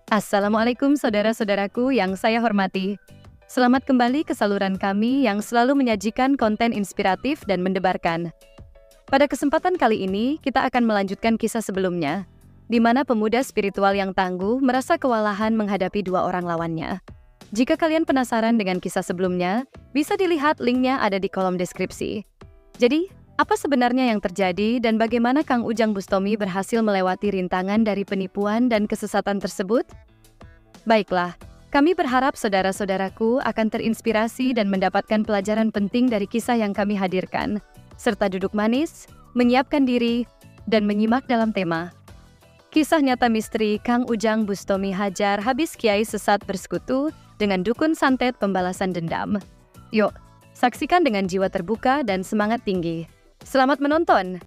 Assalamualaikum saudara-saudaraku yang saya hormati. Selamat kembali ke saluran kami yang selalu menyajikan konten inspiratif dan mendebarkan. Pada kesempatan kali ini, kita akan melanjutkan kisah sebelumnya, di mana pemuda spiritual yang tangguh merasa kewalahan menghadapi dua orang lawannya. Jika kalian penasaran dengan kisah sebelumnya, bisa dilihat linknya ada di kolom deskripsi. Jadi, apa sebenarnya yang terjadi dan bagaimana Kang Ujang Bustomi berhasil melewati rintangan dari penipuan dan kesesatan tersebut? Baiklah, kami berharap saudara-saudaraku akan terinspirasi dan mendapatkan pelajaran penting dari kisah yang kami hadirkan, serta duduk manis, menyiapkan diri, dan menyimak dalam tema. Kisah nyata misteri Kang Ujang Bustomi hajar habis kiai sesat bersekutu dengan dukun santet pembalasan dendam. Yuk, saksikan dengan jiwa terbuka dan semangat tinggi. Selamat menonton!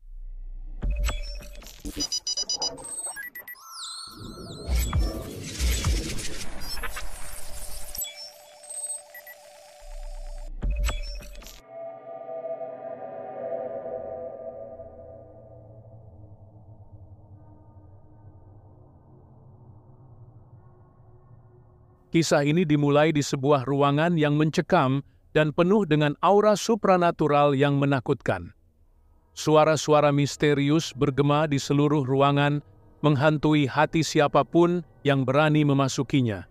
Kisah ini dimulai di sebuah ruangan yang mencekam dan penuh dengan aura supranatural yang menakutkan. Suara-suara misterius bergema di seluruh ruangan, menghantui hati siapapun yang berani memasukinya.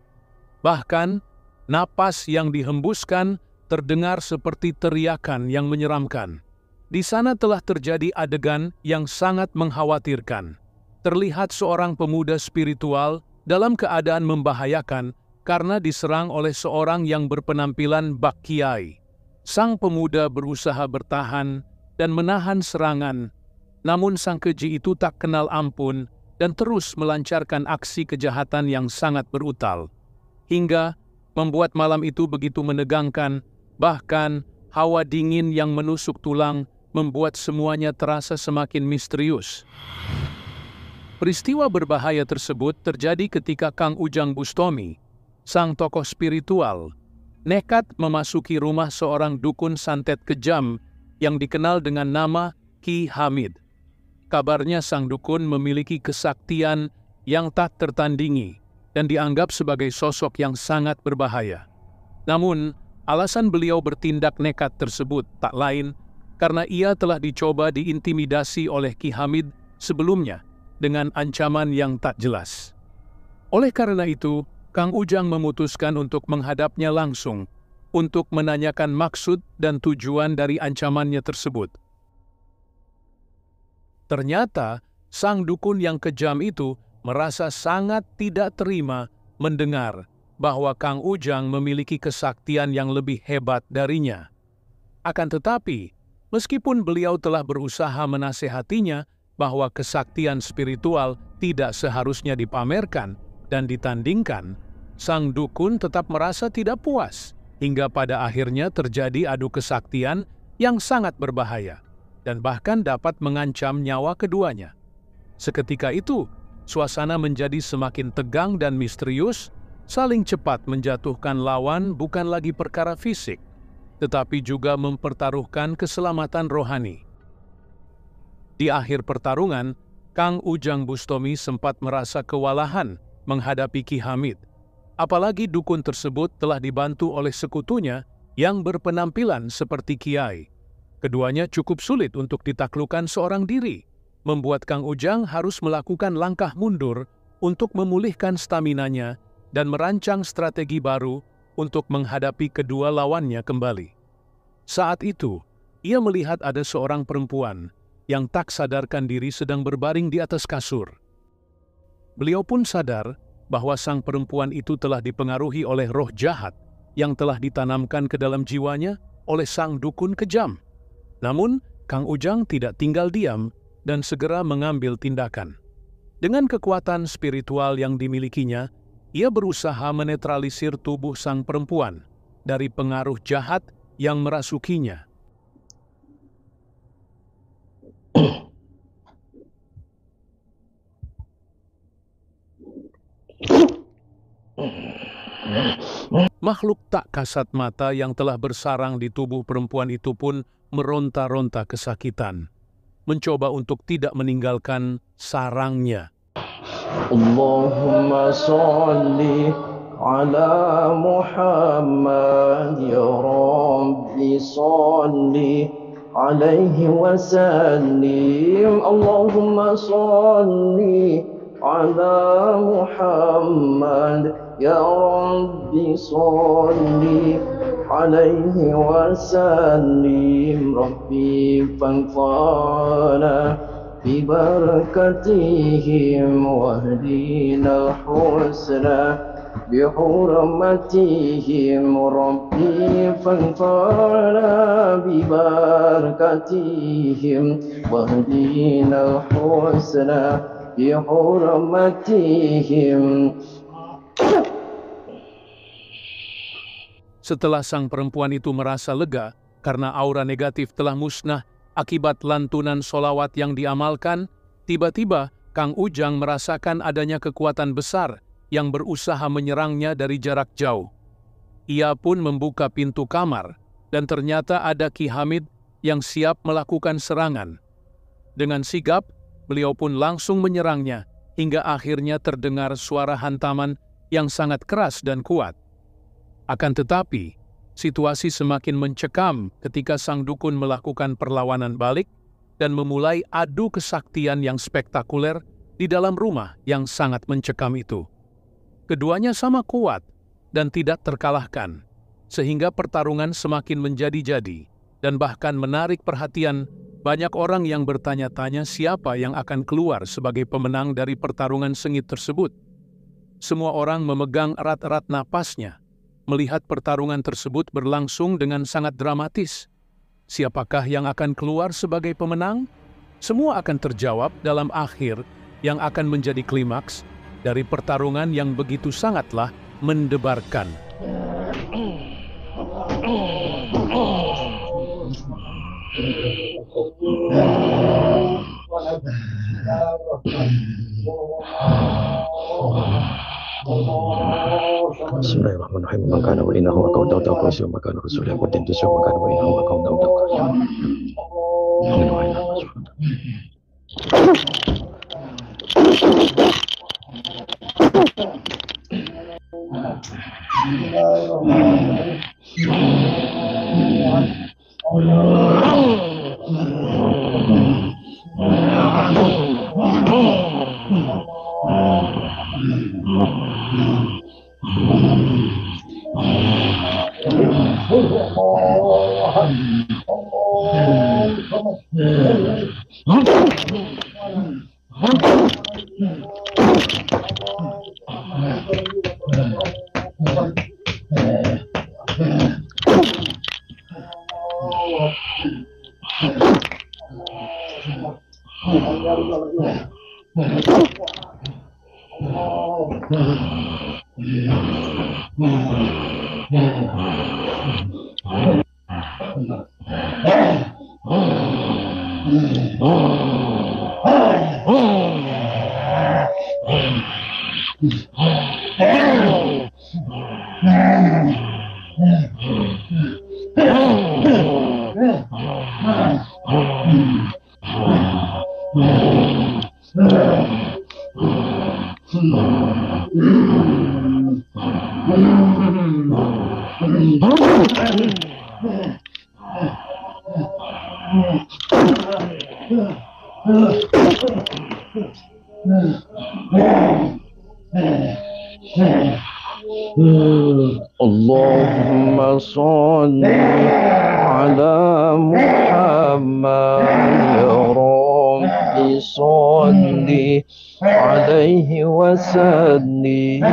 Bahkan, napas yang dihembuskan terdengar seperti teriakan yang menyeramkan. Di sana telah terjadi adegan yang sangat mengkhawatirkan. Terlihat seorang pemuda spiritual dalam keadaan membahayakan karena diserang oleh seorang yang berpenampilan bak kiai. Sang pemuda berusaha bertahan dan menahan serangan, namun sang keji itu tak kenal ampun dan terus melancarkan aksi kejahatan yang sangat brutal. Hingga membuat malam itu begitu menegangkan, bahkan hawa dingin yang menusuk tulang membuat semuanya terasa semakin misterius. Peristiwa berbahaya tersebut terjadi ketika Kang Ujang Bustomi, sang tokoh spiritual, nekat memasuki rumah seorang dukun santet kejam yang dikenal dengan nama Ki Hamid. Kabarnya sang dukun memiliki kesaktian yang tak tertandingi dan dianggap sebagai sosok yang sangat berbahaya. Namun, alasan beliau bertindak nekat tersebut tak lain karena ia telah dicoba diintimidasi oleh Ki Hamid sebelumnya dengan ancaman yang tak jelas. Oleh karena itu, Kang Ujang memutuskan untuk menghadapnya langsung untuk menanyakan maksud dan tujuan dari ancamannya tersebut. Ternyata, sang dukun yang kejam itu merasa sangat tidak terima mendengar bahwa Kang Ujang memiliki kesaktian yang lebih hebat darinya. Akan tetapi, meskipun beliau telah berusaha menasehatinya bahwa kesaktian spiritual tidak seharusnya dipamerkan dan ditandingkan, sang dukun tetap merasa tidak puas. Hingga pada akhirnya terjadi adu kesaktian yang sangat berbahaya dan bahkan dapat mengancam nyawa keduanya. Seketika itu, suasana menjadi semakin tegang dan misterius, saling cepat menjatuhkan lawan bukan lagi perkara fisik, tetapi juga mempertaruhkan keselamatan rohani. Di akhir pertarungan, Kang Ujang Bustomi sempat merasa kewalahan menghadapi Ki Hamid. Apalagi dukun tersebut telah dibantu oleh sekutunya yang berpenampilan seperti kiai. Keduanya cukup sulit untuk ditaklukkan seorang diri, membuat Kang Ujang harus melakukan langkah mundur untuk memulihkan staminanya dan merancang strategi baru untuk menghadapi kedua lawannya kembali. Saat itu, ia melihat ada seorang perempuan yang tak sadarkan diri sedang berbaring di atas kasur. Beliau pun sadar bahwa sang perempuan itu telah dipengaruhi oleh roh jahat yang telah ditanamkan ke dalam jiwanya oleh sang dukun kejam. Namun, Kang Ujang tidak tinggal diam dan segera mengambil tindakan. Dengan kekuatan spiritual yang dimilikinya, ia berusaha menetralisir tubuh sang perempuan dari pengaruh jahat yang merasukinya. Makhluk tak kasat mata yang telah bersarang di tubuh perempuan itu pun meronta-ronta kesakitan, mencoba untuk tidak meninggalkan sarangnya. Allahumma salli ala Muhammad ya Rabbi salli alaihi wasallim. Allahumma salli ala Muhammad ya Rabbi salli alaihi wasallim. Rabbi fanfa'na ببركتهم واهدنا الحسنى بحرمتهم ربي فانفعنا ببركتهم واهدنا الحسنى بحرمتهم. Setelah sang perempuan itu merasa lega karena aura negatif telah musnah akibat lantunan solawat yang diamalkan, tiba-tiba Kang Ujang merasakan adanya kekuatan besar yang berusaha menyerangnya dari jarak jauh. Ia pun membuka pintu kamar, dan ternyata ada Ki Hamid yang siap melakukan serangan. Dengan sigap, beliau pun langsung menyerangnya, hingga akhirnya terdengar suara hantaman yang sangat keras dan kuat. Akan tetapi, situasi semakin mencekam ketika sang dukun melakukan perlawanan balik dan memulai adu kesaktian yang spektakuler di dalam rumah yang sangat mencekam itu. Keduanya sama kuat dan tidak terkalahkan, sehingga pertarungan semakin menjadi-jadi dan bahkan menarik perhatian banyak orang yang bertanya-tanya siapa yang akan keluar sebagai pemenang dari pertarungan sengit tersebut. Semua orang memegang erat-erat napasnya melihat pertarungan tersebut berlangsung dengan sangat dramatis. Siapakah yang akan keluar sebagai pemenang? Semua akan terjawab dalam akhir yang akan menjadi klimaks dari pertarungan yang begitu sangatlah mendebarkan. Bismillahirrahmanirrahim. Maka wa innahu wa qawda taqwa maka rasulullah wa tentu maka wa innahu wa qawda taqwa. Allahumma salli ala Muhammad ya Rabbi salli alaihi wasallim.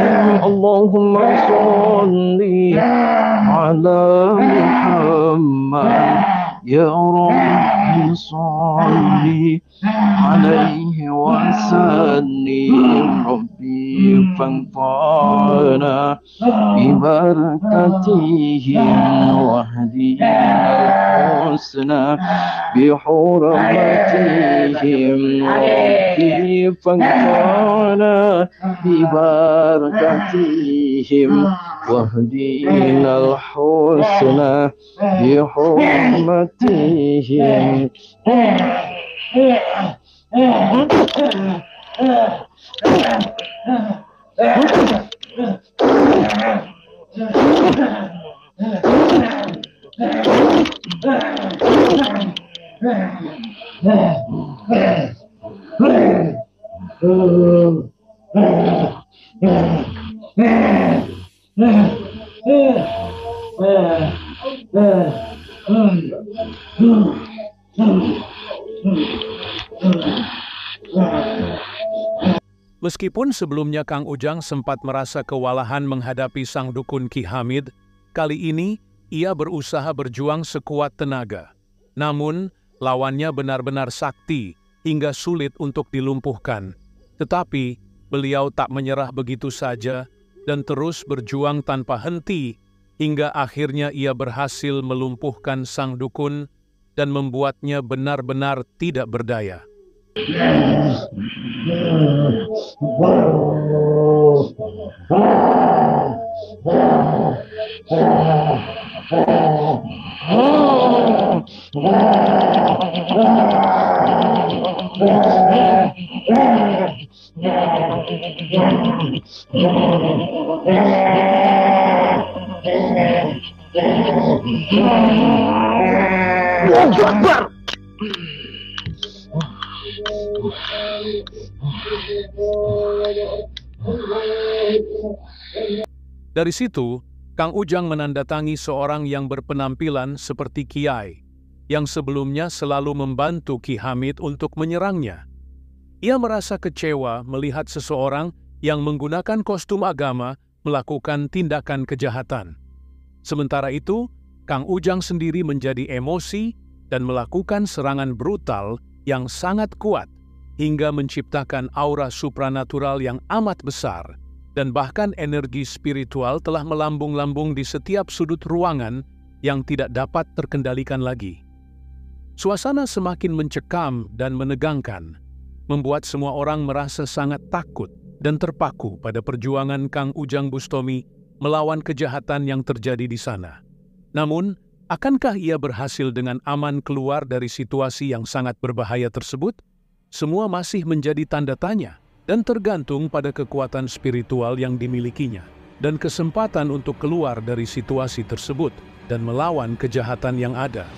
Allahumma salli ala Muhammad ya Rabbi صل عليه وسلم ربي فانفعنا ببركتهم واهدنا الحسنى بحرمتهم ربي فانفعنا ببركتهم واهدنا الحسنى بحرمتهم. Meskipun sebelumnya Kang Ujang sempat merasa kewalahan menghadapi sang dukun Ki Hamid, kali ini ia berusaha berjuang sekuat tenaga. Namun, lawannya benar-benar sakti hingga sulit untuk dilumpuhkan. Tetapi, beliau tak menyerah begitu saja dan terus berjuang tanpa henti hingga akhirnya ia berhasil melumpuhkan sang dukun dan membuatnya benar-benar tidak berdaya. Dari situ, Kang Ujang menandatangi seorang yang berpenampilan seperti Kiai, yang sebelumnya selalu membantu Ki Hamid untuk menyerangnya. Ia merasa kecewa melihat seseorang yang menggunakan kostum agama melakukan tindakan kejahatan. Sementara itu, Kang Ujang sendiri menjadi emosi dan melakukan serangan brutal yang sangat kuat hingga menciptakan aura supranatural yang amat besar. Dan bahkan energi spiritual telah melambung-lambung di setiap sudut ruangan yang tidak dapat terkendalikan lagi. Suasana semakin mencekam dan menegangkan, membuat semua orang merasa sangat takut dan terpaku pada perjuangan Kang Ujang Bustomi melawan kejahatan yang terjadi di sana. Namun, akankah ia berhasil dengan aman keluar dari situasi yang sangat berbahaya tersebut? Semua masih menjadi tanda tanya dan tergantung pada kekuatan spiritual yang dimilikinya dan kesempatan untuk keluar dari situasi tersebut dan melawan kejahatan yang ada.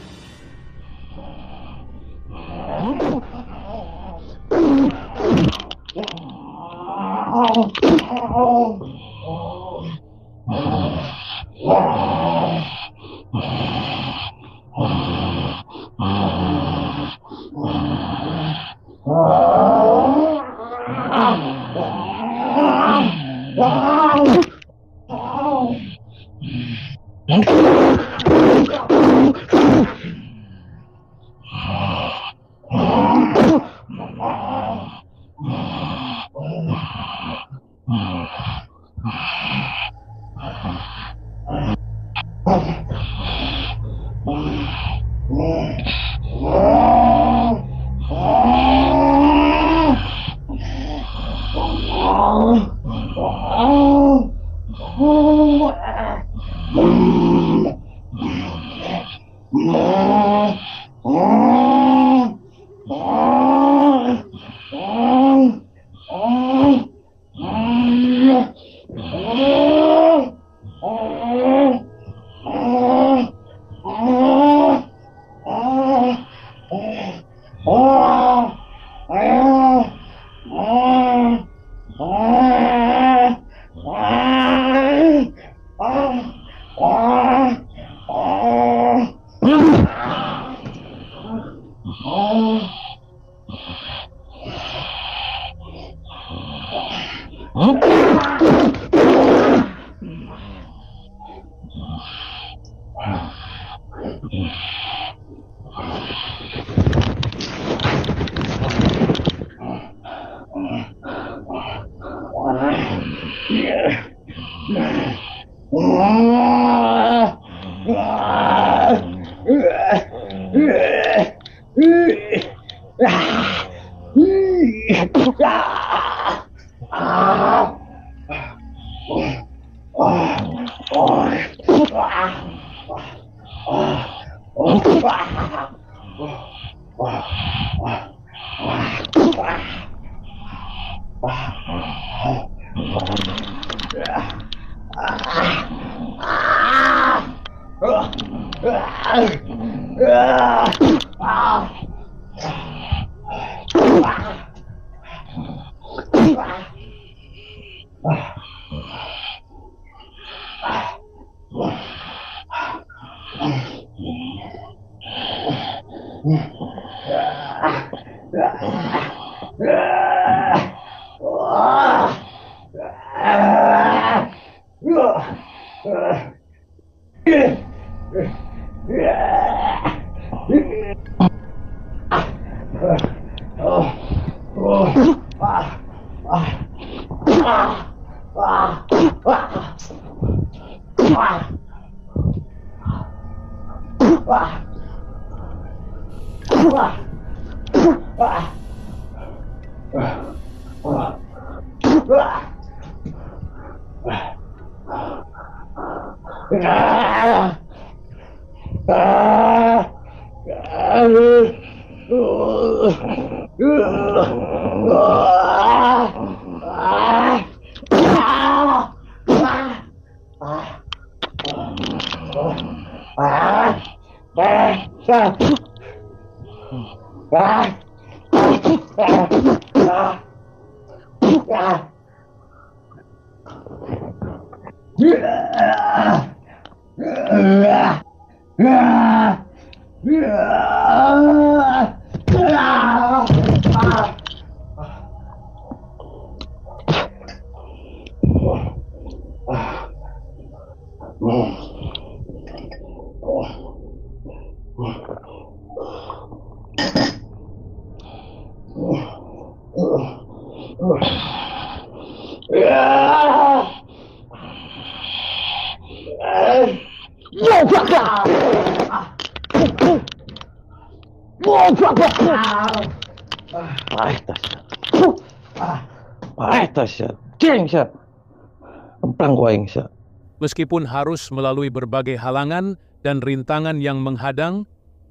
Meskipun harus melalui berbagai halangan dan rintangan yang menghadang,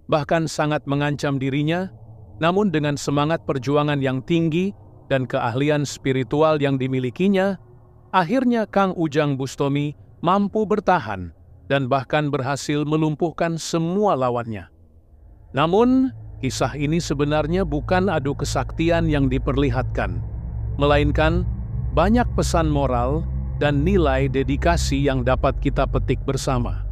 bahkan sangat mengancam dirinya, namun dengan semangat perjuangan yang tinggi dan keahlian spiritual yang dimilikinya, akhirnya Kang Ujang Bustomi mampu bertahan dan bahkan berhasil melumpuhkan semua lawannya. Namun, kisah ini sebenarnya bukan adu kesaktian yang diperlihatkan, melainkan banyak pesan moral dan nilai dedikasi yang dapat kita petik bersama.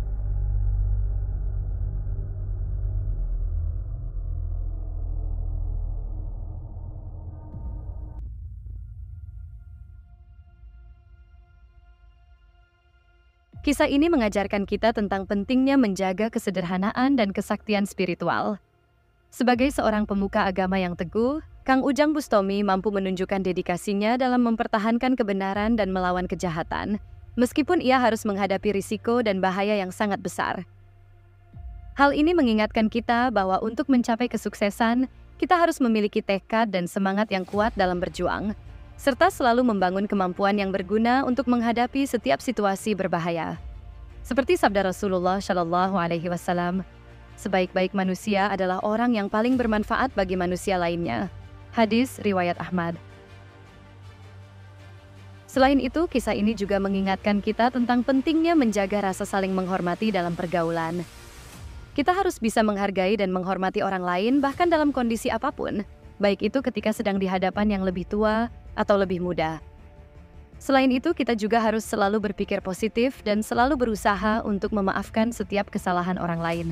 Kisah ini mengajarkan kita tentang pentingnya menjaga kesederhanaan dan kesaktian spiritual. Sebagai seorang pemuka agama yang teguh, Kang Ujang Bustomi mampu menunjukkan dedikasinya dalam mempertahankan kebenaran dan melawan kejahatan, meskipun ia harus menghadapi risiko dan bahaya yang sangat besar. Hal ini mengingatkan kita bahwa untuk mencapai kesuksesan, kita harus memiliki tekad dan semangat yang kuat dalam berjuang, serta selalu membangun kemampuan yang berguna untuk menghadapi setiap situasi berbahaya. Seperti sabda Rasulullah Shallallahu Alaihi Wasallam, sebaik-baik manusia adalah orang yang paling bermanfaat bagi manusia lainnya. Hadis riwayat Ahmad. Selain itu, kisah ini juga mengingatkan kita tentang pentingnya menjaga rasa saling menghormati dalam pergaulan. Kita harus bisa menghargai dan menghormati orang lain bahkan dalam kondisi apapun, baik itu ketika sedang di hadapan yang lebih tua atau lebih muda. Selain itu, kita juga harus selalu berpikir positif dan selalu berusaha untuk memaafkan setiap kesalahan orang lain.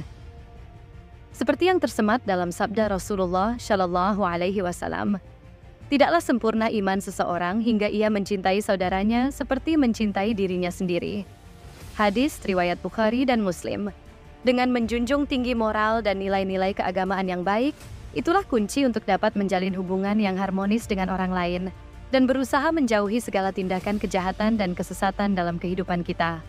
Seperti yang tersemat dalam sabda Rasulullah Shallallahu Alaihi Wasallam, tidaklah sempurna iman seseorang hingga ia mencintai saudaranya seperti mencintai dirinya sendiri. Hadis riwayat Bukhari dan Muslim. Dengan menjunjung tinggi moral dan nilai-nilai keagamaan yang baik, itulah kunci untuk dapat menjalin hubungan yang harmonis dengan orang lain dan berusaha menjauhi segala tindakan kejahatan dan kesesatan dalam kehidupan kita.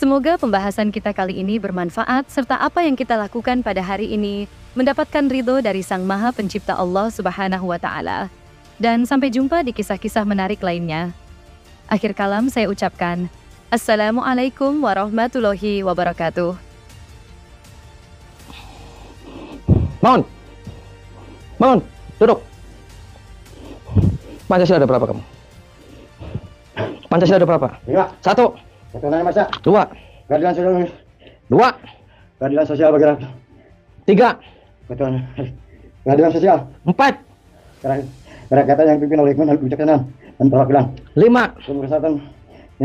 Semoga pembahasan kita kali ini bermanfaat serta apa yang kita lakukan pada hari ini mendapatkan ridho dari Sang Maha Pencipta Allah Subhanahu wa Ta'ala. Dan sampai jumpa di kisah-kisah menarik lainnya. Akhir kalam saya ucapkan, Assalamualaikum warahmatullahi wabarakatuh. Bangun! Bangun! Duduk! Pancasila ada berapa kamu? Pancasila ada berapa? 5. 1. Ketuhanan Maha Esa. 2. Keadilan sosial. 2. Keadilan sosial bagi rakyat. 3. Keadilan sosial. 4. Kerakyatan yang dipimpin oleh hikmah dan kebijaksanaan dan perwakilan. 5. Sumber kesehatan. 5.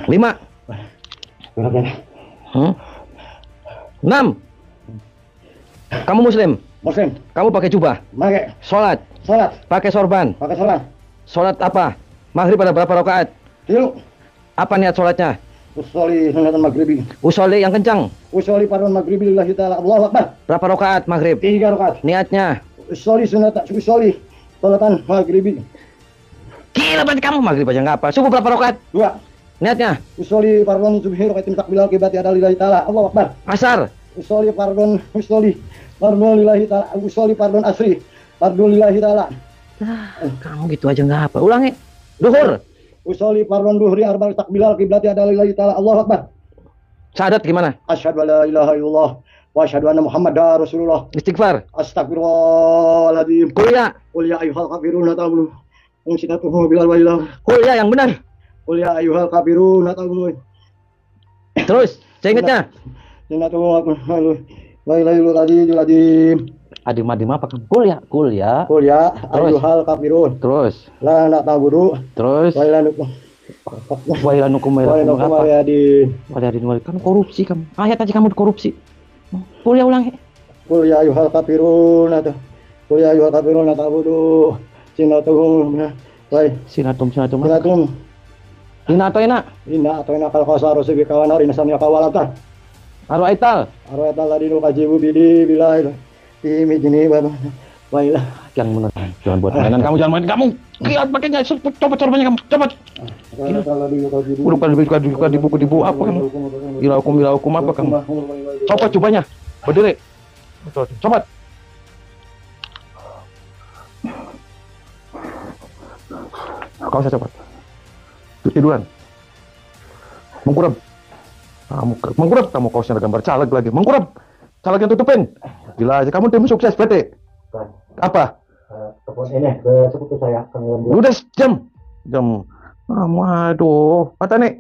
5. Kerakyatan. 6. Kamu muslim? Muslim. Kamu pakai jubah? Pakai. Sholat? Salat. Pakai sorban? Pakai salat. Sholat apa? Maghrib ada berapa rakaat? 3. Apa niat sholatnya? Usolli sunatan maghribi. Usolli yang kencang. Usolli fardhu maghribi lillahi ta'ala. Allahu akbar. Berapa rakaat maghrib? 3 rakaat. Niatnya? Usolli sunatan maghribi. Gila berarti kamu maghrib aja nggak apa. Subuh berapa rakaat? 2. Niatnya? Usolli fardhu subhi rakaatin takbilal qibati ada lillahi ta'ala. Allahu akbar. Asar? Usolli fardhu lillahi ta'ala. Usolli fardhu asri. Fardhu lillahi ta'ala. Kamu gitu aja nggak apa. Ulangi. Duhur? Usolli fardhu duhri arba'al takbilal qibati ada lillahi ta'ala. Allahu akbar. Syahadat gimana? Asyhadu an la ilaha illallah wa asyhadu anna Muhammadar Rasulullah. Istighfar? Astagfirullahaladzim. Kuliah? Qul ya ayyuhal kafirun ta'budu. Umsidatuhu bilal wailah. Kuliah yang benar. Qul ya ayyuhal kafirun ta'budu. Terus, saya ingatnya. Sinatuhu wailahil adzim. Adim apa kamu? Kuliah. Kuliah. Qul ya Terus. ayyuhal kafirun. Terus. La ta'budu. Terus. Wailanukum. Wailanukum Wailanukum apa? waliyadin. Kamu korupsi kamu. Ayat aja kamu korupsi. Kuliah ulangi. Qul ya ayyuhal kafirun. Qul ya ayyuhal kafirun ta'budu. Sinatuhu Sinatum. Sinatum. Ina atau ina? Inna atau ina kal khasar rusubi kawanar inasamnya kawalatan. Aru aital. Arwata ladinu kajibu bidi bilai. Ini jini wailah. Jangan benar. Jangan buat mainan kamu, jangan main kamu. Lihat pakainya, coba sorbannya kamu. Coba. Bukan di buku apa kamu? Bila hukum apa kamu? Coba cobanya. Berdiri. Coba. Kau saya cepat. Tiduran. Mengkurap. Mengkurap. Kamu kaosnya ada gambar caleg lagi. Mengkurap. Caleg yang tutupin. Gila aja kamu tim sukses berarti. Apa? Ini ke sepupu saya. Udah jam. Aduh. Mata nih.